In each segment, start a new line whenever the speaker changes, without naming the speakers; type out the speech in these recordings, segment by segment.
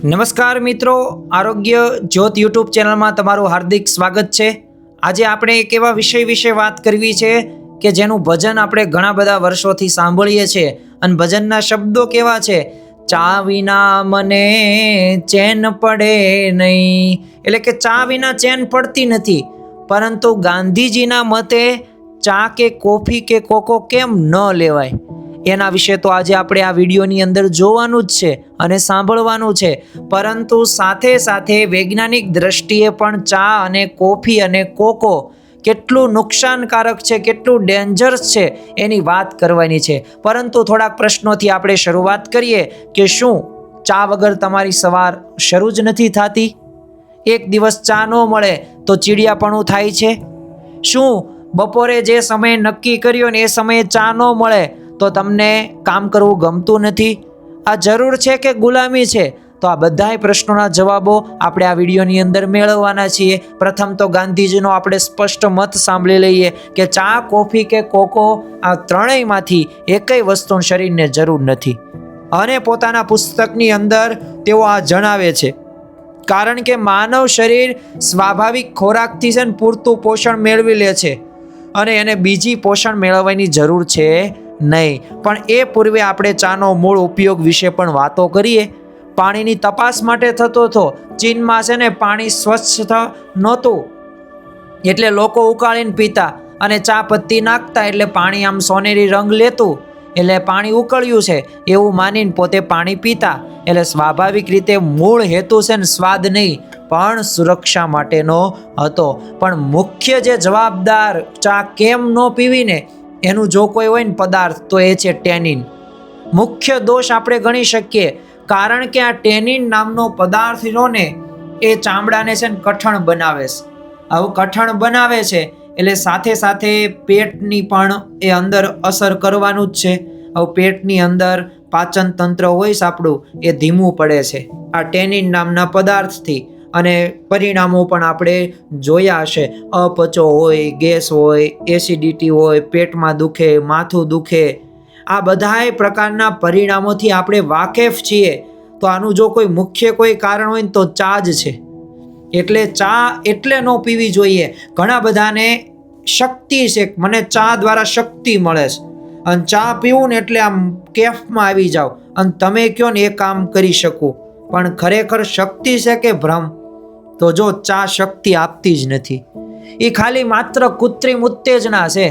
નમસ્કાર મિત્રો, આરોગ્ય જ્યોત યુટ્યુબ ચેનલમાં તમારું હાર્દિક સ્વાગત છે। આજે આપણે એક એવા વિષય વિશે વાત કરવી છે કે જેનું ભજન આપણે ઘણા બધા વર્ષોથી સાંભળીએ છીએ અને ભજનના શબ્દો કેવા છે, ચા વિના મને ચેન પડે નહીં, એટલે કે ચા વિના ચેન પડતી નથી। પરંતુ ગાંધીજીના મતે ચા કે કોફી કે કોકો કેમ ન લેવાય એના વિશે તો આજે આપણે આ વિડીયોની અંદર જોવાનું જ છે અને સાંભળવાનું છે। પરંતુ સાથે સાથે વૈજ્ઞાનિક દ્રષ્ટિએ પણ ચા અને કોફી અને કોકો કેટલું નુકસાનકારક છે, કેટલું ડેન્જરસ છે એની વાત કરવાની છે। પરંતુ થોડાક પ્રશ્નોથી આપણે શરૂઆત કરીએ કે શું ચા વગર તમારી સવાર શરૂ જ નથી થતી? એક દિવસ ચા ન મળે તો ચીડિયાપણું થાય છે? શું બપોરે જે સમય નક્કી કર્યો ને એ સમયે ચા ન મળે તો તમને કામ કરવું ગમતું નથી? આ જરૂર છે કે ગુલામી છે? તો આ બધાય પ્રશ્નોના જવાબો આપણે આ વિડીયોની અંદર મેળવવાના છીએ। પ્રથમ તો ગાંધીજીનો આપણે સ્પષ્ટ મત સાંભળી લઈએ કે ચા, કોફી કે કોકો આ ત્રણેયમાંથી એકેય વસ્તુ શરીરને જરૂર નથી। અને પોતાના પુસ્તકની અંદર તેઓ આ જણાવે છે, કારણ કે માનવ શરીર સ્વાભાવિક ખોરાકથી છે ને પૂરતું પોષણ મેળવી લે છે અને એને બીજી પોષણ મેળવવાની જરૂર છે નહીં। પણ એ પૂર્વે આપણે ચાનો મૂળ ઉપયોગ વિશે પણ વાતો કરીએ। પાણીની તપાસ માટે થતો હતો। ચીનમાં છે ને પાણી સ્વચ્છ નહોતું એટલે લોકો ઉકાળીને પીતા અને ચા પત્તી નાખતા એટલે પાણી આમ સોનેરી રંગ લેતું, એટલે પાણી ઉકળ્યું છે એવું માનીને પોતે પાણી પીતા। એટલે સ્વાભાવિક રીતે મૂળ હેતુ છે ને સ્વાદ નહીં પણ સુરક્ષા માટેનો હતો। પણ મુખ્ય જે જવાબદાર ચા કેમ ન પીવીને એનું જો કોઈ હોય ને પદાર્થ તો એ છે ટેનિન। મુખ્ય દોષ આપણે ગણી શકીએ, કારણ કે આ ટેનિન નામનો પદાર્થ ને એ ચામડાને છે ને કઠણ બનાવે છે। આવું કઠણ બનાવે છે એટલે સાથે સાથે પેટની પણ એ અંદર અસર કરવાનું જ છે। આવું પેટની અંદર પાચન તંત્ર હોય છે આપણું, એ ધીમું પડે છે આ ટેનિન નામના પદાર્થથી। અને પરિણામો પણ આપણે જોયા હશે, અપચો હોય, ગેસ હોય, એસિડિટી હોય, પેટમાં દુખે, માથું દુખે, આ બધાય પ્રકારના પરિણામોથી આપણે વાકેફ છીએ। તો આનું જો કોઈ મુખ્ય કોઈ કારણ હોય ને તો ચા જ છે। એટલે ચા એટલે ન પીવી જોઈએ। ઘણા બધાને શક્તિ છે, મને ચા દ્વારા શક્તિ મળે છે અને ચા પીવું ને એટલે આમ કેફમાં આવી જાઓ અને તમે કહો ને એ કામ કરી શકું। પણ ખરેખર શક્તિ છે કે ભ્રમ? તો જો ચા શક્તિ આપતી જ નથી, એ ખાલી માત્ર કૃત્રિમ ઉત્તેજના છે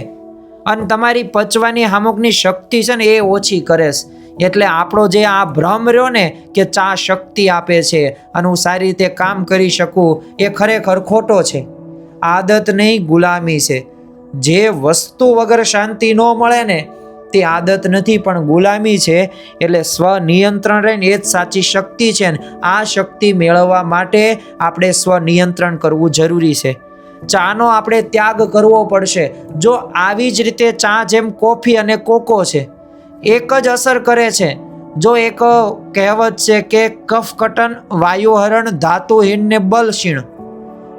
અને તમારી પચવાની હામુકની શક્તિ છે ને એ ઓછી કરે છે। એટલે આપણો જે આ ભ્રમ રહ્યો ને કે ચા શક્તિ આપે છે અને હું સારી રીતે કામ કરી શકું, એ ખરેખર ખોટો છે। આદત નહીં, ગુલામી છે। જે વસ્તુ વગર શાંતિ ન મળે ને તે આદત નથી પણ ગુલામી છે। એટલે સ્વનિયંત્રણ રહે ને એ જ સાચી શક્તિ છે ને આ શક્તિ મેળવવા માટે આપણે સ્વનિયંત્રણ કરવું જરૂરી છે। ચાનો આપણે ત્યાગ કરવો પડશે। જો આવી જ રીતે ચા જેમ કોફી અને કોકો છે એક જ અસર કરે છે। જો એક કહેવત છે કે કફકટન વાયુહરણ ધાતુહીન ને બલક્ષીણ,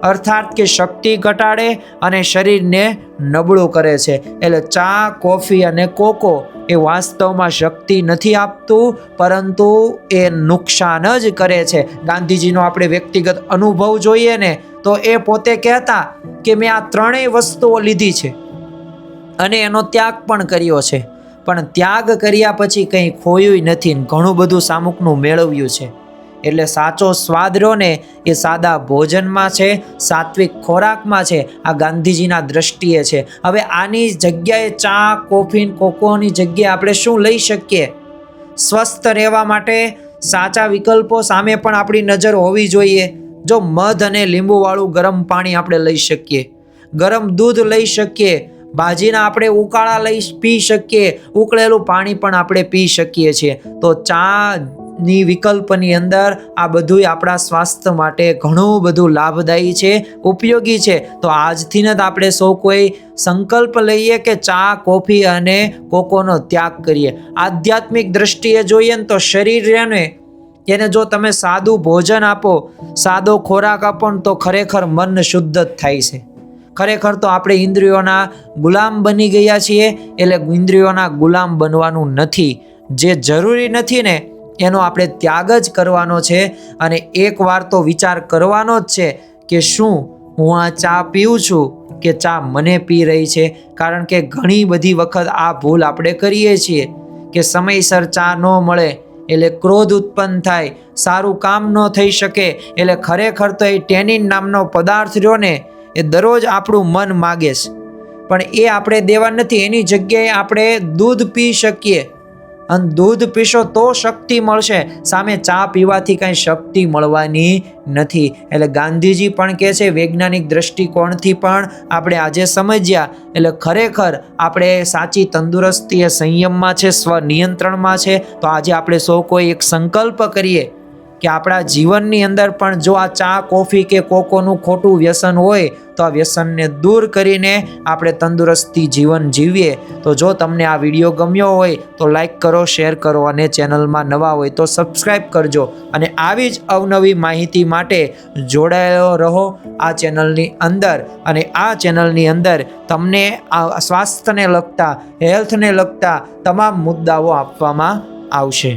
અર્થાત કે શક્તિ ઘટાડે અને શરીરને નબળું કરે છે। એટલે ચા, કોફી અને કોકો એ વાસ્તવમાં શક્તિ નથી આપતું પરંતુ એ નુકસાન જ કરે છે। ગાંધીજીનો આપણે વ્યક્તિગત અનુભવ જોઈએ ને તો એ પોતે કહેતા કે મેં આ ત્રણેય વસ્તુઓ લીધી છે અને એનો ત્યાગ પણ કર્યો છે, પણ ત્યાગ કર્યા પછી કંઈ ખોયું નથી, ઘણું બધું સામુકનું મેળવ્યું છે। એટલે સાચો સ્વાદ રહ્યો ને એ સાદા ભોજનમાં છે, સાત્વિક ખોરાકમાં છે, આ ગાંધીજીના દ્રષ્ટિએ છે। હવે આની જગ્યાએ ચા, કોફી, કોકોની જગ્યાએ આપણે શું લઈ શકીએ? સ્વસ્થ રહેવા માટે સાચા વિકલ્પો સામે પણ આપણી નજર હોવી જોઈએ। જો મધ અને લીંબુવાળું ગરમ પાણી આપણે લઈ શકીએ, ગરમ દૂધ લઈ શકીએ, ભાજીના આપણે ઉકાળા પી શકીએ, ઉકળેલું પાણી પણ આપણે પી શકીએ છીએ। તો ચા ની વિકલ્પની અંદર આ બધું આપણા સ્વાસ્થ્ય માટે ઘણું બધું લાભદાયી છે, ઉપયોગી છે। તો આજથી જ આપણે સૌ કોઈ સંકલ્પ લઈએ કે ચા, કોફી અને કોકોનો ત્યાગ કરીએ। આધ્યાત્મિક દ્રષ્ટિએ જોઈએ ને તો શરીરને એને જો તમે સાદું ભોજન આપો, સાદો ખોરાક આપો ને તો ખરેખર મન શુદ્ધ જ થાય છે। ખરેખર તો આપણે ઇન્દ્રિયોના ગુલામ બની ગયા છીએ। એટલે ઇન્દ્રિયોના ગુલામ બનવાનું નથી। જે જરૂરી નથી ને એનો આપણે ત્યાગ જ કરવાનો છે અને એકવાર તો વિચાર કરવાનો જ છે કે શું હું આ ચા પીઉં છું કે ચા મને પી રહી છે. કારણ કે ઘણી બધી વખત આ ભૂલ આપણે કરીએ છીએ કે સમયસર ચા ન મળે એટલે ક્રોધ ઉત્પન્ન થાય, સારું કામ ન થઈ શકે એટલે ખરેખર તો એ ટેનિન નામનો પદાર્થ રહ્યો ને એ દરરોજ આપણું મન માગે છે, પણ એ આપણે દેવા નથી. એની જગ્યાએ આપણે દૂધ પી શકીએ અને દૂધ પીશો તો શક્તિ મળશે, સામે ચા પીવાથી કાંઈ શક્તિ મળવાની નથી. એટલે ગાંધીજી પણ કહે છે વૈજ્ઞાનિક દ્રષ્ટિકોણથી પણ આપણે આજે સમજ્યા એટલે ખરેખર આપણે સાચી તંદુરસ્તી એ સંયમમાં છે, સ્વનિયંત્રણમાં છે. તો આજે આપણે સૌ કોઈ એક સંકલ્પ કરીએ કે આપણા જીવનની અંદર પણ જો આ ચા કોફી કે કોકોનું ખોટું વ્યસન હોય તો આ વ્યસનને દૂર કરીને આપણે તંદુરસ્તી જીવન જીવીએ. તો જો તમને આ વિડીયો ગમ્યો હોય તો લાઈક કરો, શેર કરો અને ચેનલમાં નવા હોય તો સબસ્ક્રાઈબ કરજો. અને આવી જ અવનવી માહિતી માટે જોડાયેલો રહો આ ચેનલની અંદર. અને આ ચેનલની અંદર તમને આ સ્વાસ્થ્યને લગતા, હેલ્થને લગતા તમામ મુદ્દાઓ આપવામાં આવશે.